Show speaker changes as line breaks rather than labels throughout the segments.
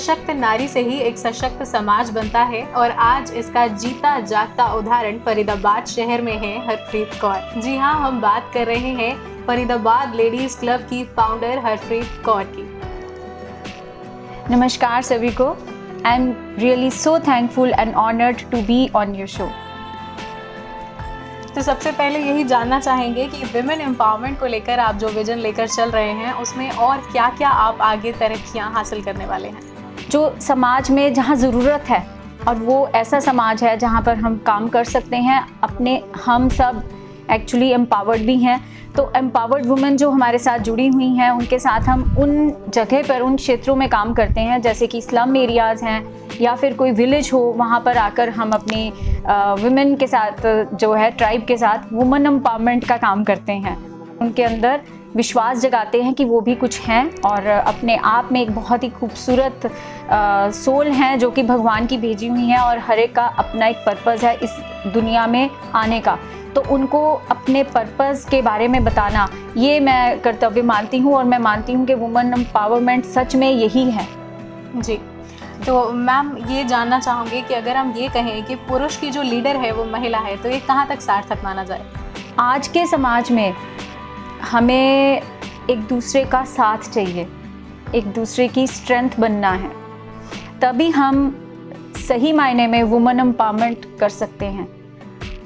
सशक्त नारी से ही एक सशक्त समाज बनता है और आज इसका जीता जागता उदाहरण फरीदाबाद शहर में है हरप्रीत कौर। जी हाँ, हम बात कर रहे हैं फरीदाबाद लेडीज क्लब की फाउंडर हरप्रीत कौर की।
नमस्कार सभी को। I am really so thankful and honoured to be on your show.
तो सबसे पहले यही जानना चाहेंगे कि विमेन एम्पावरमेंट को लेकर आप जो विजन लेकर चल रहे हैं उसमें और क्या क्या आप आगे तरक्कियां हासिल करने वाले हैं।
जो समाज में जहाँ ज़रूरत है और वो ऐसा समाज है जहाँ पर हम काम कर सकते हैं, हम सब एक्चुअली एम्पावर्ड भी हैं, तो एम्पावर्ड वुमेन जो हमारे साथ जुड़ी हुई हैं उनके साथ हम उन जगह पर, उन क्षेत्रों में काम करते हैं जैसे कि स्लम एरियाज़ हैं या फिर कोई विलेज हो, वहाँ पर आकर हम अपनी वुमेन के साथ जो है ट्राइब के साथ वुमेन एम्पावरमेंट का काम करते हैं। उनके अंदर विश्वास जगाते हैं कि वो भी कुछ हैं और अपने आप में एक बहुत ही खूबसूरत सोल हैं जो कि भगवान की भेजी हुई हैं और हर एक का अपना एक पर्पज़ है इस दुनिया में आने का। तो उनको अपने पर्पज़ के बारे में बताना ये मैं कर्तव्य मानती हूँ और मैं मानती हूँ कि वुमेन एम्पावरमेंट सच में यही है।
जी, तो मैम ये जानना चाहूँगी कि अगर हम ये कहें कि पुरुष की जो लीडर है वो महिला है तो ये कहाँ तक सार्थक माना जाए।
आज के समाज में हमें एक दूसरे का साथ चाहिए, एक दूसरे की स्ट्रेंथ बनना है, तभी हम सही मायने में वुमेन एम्पावरमेंट कर सकते हैं।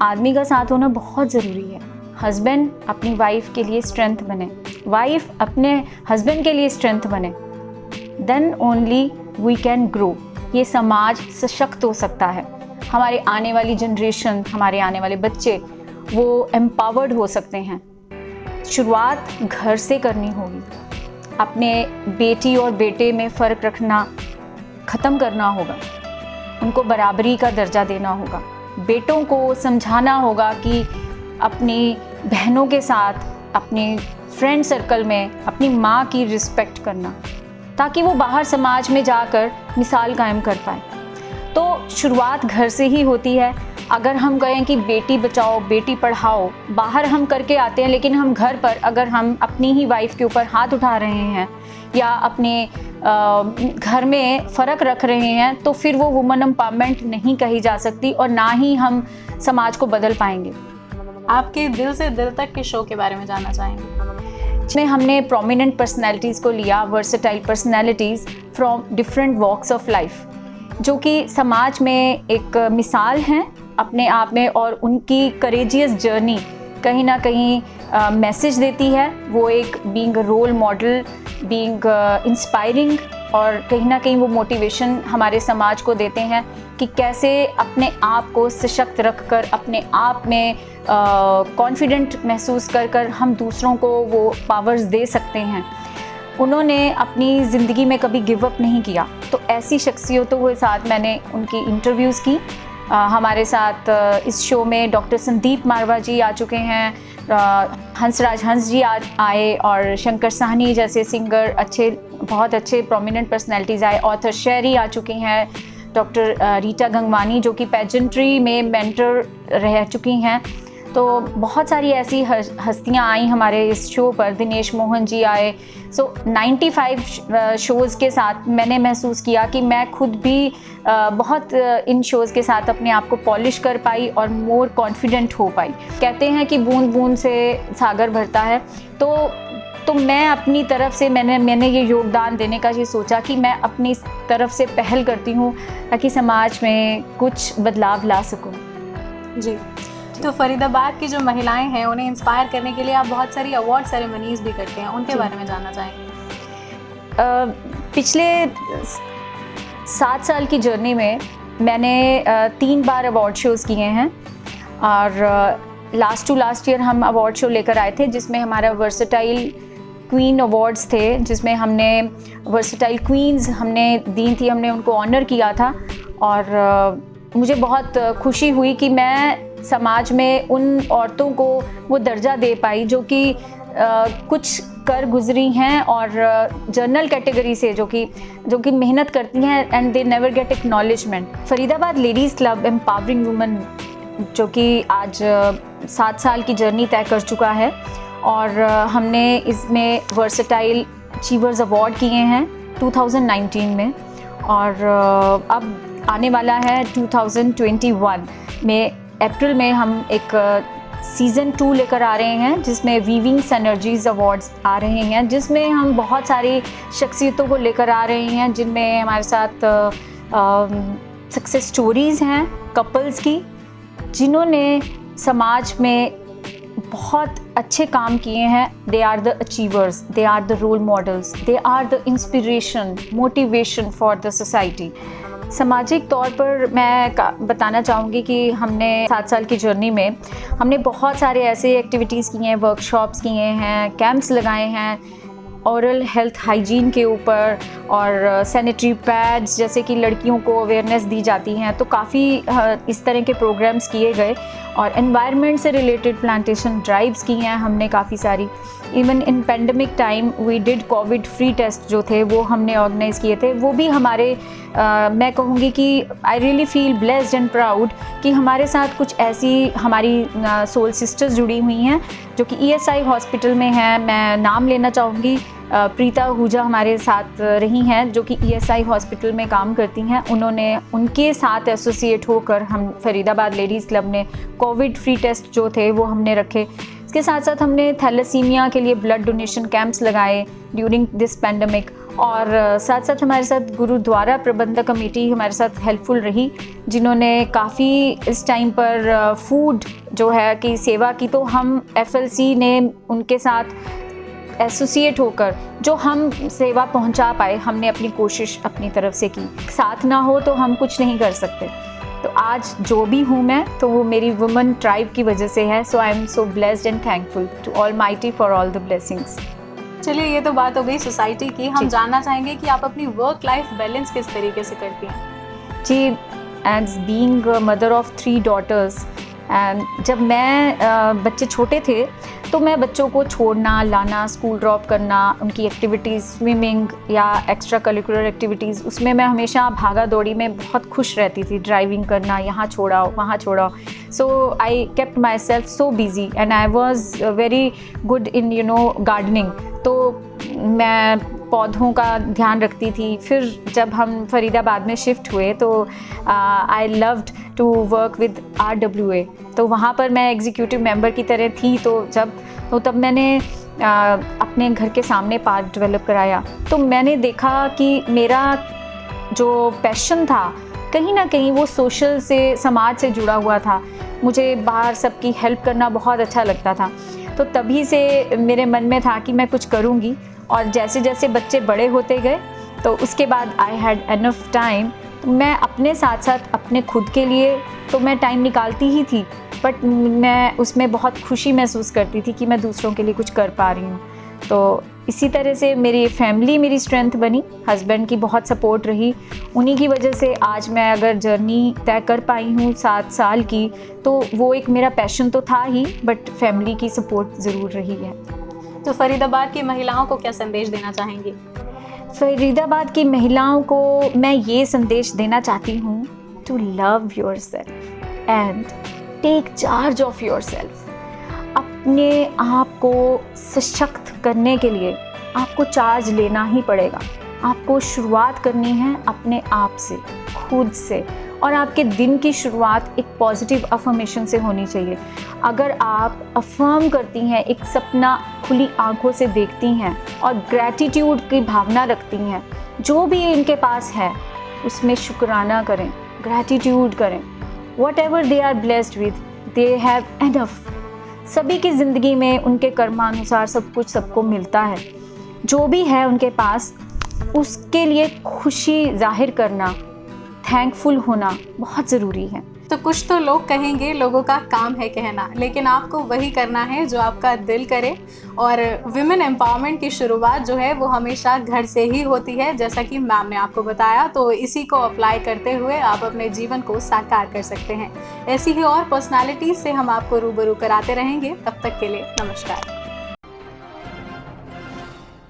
आदमी का साथ होना बहुत ज़रूरी है। हस्बैंड अपनी वाइफ के लिए स्ट्रेंथ बने, वाइफ अपने हस्बैंड के लिए स्ट्रेंथ बने, then only we can grow. ये समाज सशक्त हो सकता है, हमारे आने वाली जनरेशन, हमारे आने वाले बच्चे वो एम्पावर्ड हो सकते हैं। शुरुआत घर से करनी होगी। अपने बेटी और बेटे में फ़र्क रखना ख़त्म करना होगा, उनको बराबरी का दर्जा देना होगा। बेटों को समझाना होगा कि अपनी बहनों के साथ, अपने फ्रेंड सर्कल में अपनी माँ की रिस्पेक्ट करना, ताकि वो बाहर समाज में जाकर मिसाल कायम कर पाए। तो शुरुआत घर से ही होती है। अगर हम कहें कि बेटी बचाओ, बेटी पढ़ाओ, बाहर हम करके आते हैं, लेकिन हम घर पर अगर हम अपनी ही वाइफ के ऊपर हाथ उठा रहे हैं या अपने घर में फ़र्क रख रहे हैं, तो फिर वो वुमेन एम्पावरमेंट नहीं कही जा सकती और ना ही हम समाज को बदल पाएंगे।
आपके दिल से दिल तक के शो के बारे में जानना चाहेंगे।
इसमें हमने प्रोमिनेंट पर्सनैलिटीज़ को लिया, versatile personalities from different walks of life, जो कि समाज में एक मिसाल हैं अपने आप में और उनकी करेजियस जर्नी कहीं ना कहीं मैसेज देती है। वो एक being role model, being inspiring, और कहीं ना कहीं वो मोटिवेशन हमारे समाज को देते हैं कि कैसे अपने आप को सशक्त रखकर, अपने आप में कॉन्फिडेंट महसूस कर हम दूसरों को वो पावर्स दे सकते हैं। उन्होंने अपनी ज़िंदगी में कभी गिव अप नहीं किया। तो ऐसी शख्सियतों के साथ मैंने उनकी इंटरव्यूज़ की। हमारे साथ इस शो में डॉक्टर संदीप मारवा जी आ चुके हैं, हंसराज हंस जी आए और शंकर साहनी जैसे सिंगर, बहुत अच्छे प्रोमिनेंट पर्सनैलिटीज़ आए। ऑथर शेरी आ चुकी हैं, डॉक्टर रीटा गंगवानी जो कि पेजेंट्री में मेंटर रह चुकी हैं। तो बहुत सारी ऐसी हस्तियां आई हमारे इस शो पर। दिनेश मोहन जी आए। सो 95 शोज़ के साथ मैंने महसूस किया कि मैं खुद भी बहुत इन शोज़ के साथ अपने आप को पॉलिश कर पाई और मोर कॉन्फिडेंट हो पाई। कहते हैं कि बूंद बूंद से सागर भरता है, तो मैं अपनी तरफ से मैंने ये योगदान देने का ये सोचा कि मैं अपनी तरफ से पहल करती हूँ ताकि समाज में कुछ बदलाव ला सकूँ।
जी, तो फरीदाबाद की जो महिलाएं हैं उन्हें इंस्पायर करने के लिए आप बहुत सारी अवार्ड सेरेमनीज़ भी करते हैं, उनके बारे में जानना चाहेंगे।
पिछले 7 साल की जर्नी में मैंने 3 बार अवार्ड शोज़ किए हैं और लास्ट ईयर हम अवार्ड शो लेकर आए थे जिसमें हमारा वर्सेटाइल क्वीन अवार्ड्स थे, जिसमें हमने वर्सेटाइल क्वींस हमने दी थी, हमने उनको ऑनर किया था। और मुझे बहुत खुशी हुई कि मैं समाज में उन औरतों को वो दर्जा दे पाई जो कि कुछ कर गुजरी हैं और जनरल कैटेगरी से जो कि मेहनत करती हैं and they never get acknowledgement. Faridabad ladies club empowering women जो कि आज 7 साल की जर्नी तय कर चुका है और हमने इसमें वर्सेटाइल अचीवर्स अवार्ड किए हैं 2019 में और अब आने वाला है 2021 में अप्रैल में हम एक सीज़न 2 लेकर आ रहे हैं, जिसमें वीविंग सिनर्जीज अवार्ड्स आ रहे हैं, जिसमें हम बहुत सारी शख्सियतों को लेकर आ रहे हैं, जिनमें हमारे साथ सक्सेस स्टोरीज़ हैं कपल्स की, जिन्होंने समाज में बहुत अच्छे काम किए हैं। They are the achievers, they are the role models, they are the inspiration, motivation for the society. सामाजिक तौर पर मैं बताना चाहूँगी कि हमने 7 साल की जर्नी में हमने बहुत सारे ऐसे एक्टिविटीज़ किए हैं, वर्कशॉप्स किए हैं, कैंप्स लगाए हैं ओरल हेल्थ हाइजीन के ऊपर, और सैनिटरी पैड्स जैसे कि लड़कियों को अवेयरनेस दी जाती हैं, तो काफ़ी इस तरह के प्रोग्राम्स किए गए। और एनवायरनमेंट से रिलेटेड प्लांटेशन ड्राइव्स की हैं हमने काफ़ी सारी। Even in pandemic time we did covid free test जो थे वो हमने ऑर्गेनाइज़ किए थे। वो भी हमारे मैं कहूँगी कि I really feel blessed and proud कि हमारे साथ कुछ ऐसी हमारी सोल सिस्टर्स जुड़ी हुई हैं जो कि ESI हॉस्पिटल में हैं। मैं नाम लेना चाहूँगी, प्रीता आहूजा हमारे साथ रही हैं जो कि ESI हॉस्पिटल में काम करती हैं। उनके साथ एसोसिएट होकर हम फरीदाबाद लेडीज़ क्लब ने कोविड फ्री टेस्ट जो थे वो हमने रखे। इसके साथ साथ हमने थैलेसीमिया के लिए ब्लड डोनेशन कैंप्स लगाए ड्यूरिंग दिस पेंडेमिक, और साथ साथ हमारे साथ गुरुद्वारा प्रबंधक कमेटी हमारे साथ हेल्पफुल रही, जिन्होंने काफ़ी इस टाइम पर फूड जो है कि सेवा की। तो हम FLC ने उनके साथ एसोसिएट होकर जो हम सेवा पहुंचा पाए, हमने अपनी कोशिश अपनी तरफ से की। साथ ना हो तो हम कुछ नहीं कर सकते। तो आज जो भी हूँ मैं, तो वो मेरी वुमेन ट्राइब की वजह से है। So I am so blessed and thankful to almighty for all the blessings.
चलिए, ये तो बात हो गई सोसाइटी की। हम जानना चाहेंगे कि आप अपनी वर्क लाइफ बैलेंस किस तरीके से करती हैं?
जी, as being mother of 3 daughters, and जब मैं बच्चे छोटे थे तो मैं बच्चों को छोड़ना लाना, स्कूल ड्रॉप करना, उनकी एक्टिविटीज़, स्विमिंग या एक्स्ट्रा करिकुलर एक्टिविटीज़, उसमें मैं हमेशा भागा दौड़ी में बहुत खुश रहती थी। ड्राइविंग करना, यहाँ छोड़ाओ वहाँ छोड़ाओ। So I kept myself so busy and I was very good in gardening. तो मैं पौधों का ध्यान रखती थी। फिर जब हम फरीदाबाद में शिफ्ट हुए तो I loved to work with RWA, तो वहाँ पर मैं एग्जीक्यूटिव मेंबर की तरह थी। तब मैंने अपने घर के सामने पार्क डेवलप कराया। तो मैंने देखा कि मेरा जो पैशन था कहीं ना कहीं वो सोशल से, समाज से जुड़ा हुआ था। मुझे बाहर सबकी हेल्प करना बहुत अच्छा लगता था। तो तभी से मेरे मन में था कि मैं कुछ करूँगी। और जैसे जैसे बच्चे बड़े होते गए तो उसके बाद आई हैड एनफ टाइम। मैं अपने साथ साथ अपने खुद के लिए तो मैं टाइम निकालती ही थी, बट मैं उसमें बहुत खुशी महसूस करती थी कि मैं दूसरों के लिए कुछ कर पा रही हूँ। तो इसी तरह से मेरी फैमिली मेरी स्ट्रेंथ बनी, हस्बैंड की बहुत सपोर्ट रही। उन्हीं की वजह से आज मैं अगर जर्नी तय कर पाई हूँ 7 साल की, तो वो एक मेरा पैशन तो था ही, बट फैमिली की सपोर्ट ज़रूर रही है।
तो फरीदाबाद की महिलाओं को क्या संदेश देना चाहेंगी?
फरीदाबाद की महिलाओं को मैं ये संदेश देना चाहती हूँ, to love yourself and take charge of yourself. अपने आप को सशक्त करने के लिए आपको चार्ज लेना ही पड़ेगा। आपको शुरुआत करनी है अपने आप से, खुद से, और आपके दिन की शुरुआत एक पॉजिटिव अफर्मेशन से होनी चाहिए। अगर आप अफर्म करती हैं, एक सपना खुली आंखों से देखती हैं और ग्रैटिट्यूड की भावना रखती हैं, जो भी इनके पास है उसमें शुक्राना करें, ग्रैटिट्यूड करें। Whatever they are blessed with, they have enough. सभी की ज़िंदगी में उनके कर्मानुसार सब कुछ सबको मिलता है। जो भी है उनके पास, उसके लिए खुशी जाहिर करना, थैंकफुल होना बहुत ज़रूरी है।
तो कुछ तो लोग कहेंगे, लोगों का काम है कहना, लेकिन आपको वही करना है जो आपका दिल करे। और विमेन एम्पावरमेंट की शुरुआत जो है वो हमेशा घर से ही होती है, जैसा कि मैम ने आपको बताया। तो इसी को अप्लाई करते हुए आप अपने जीवन को साकार कर सकते हैं। ऐसी ही और पर्सनालिटीज से हम आपको रूबरू कराते रहेंगे। तब तक के लिए नमस्कार।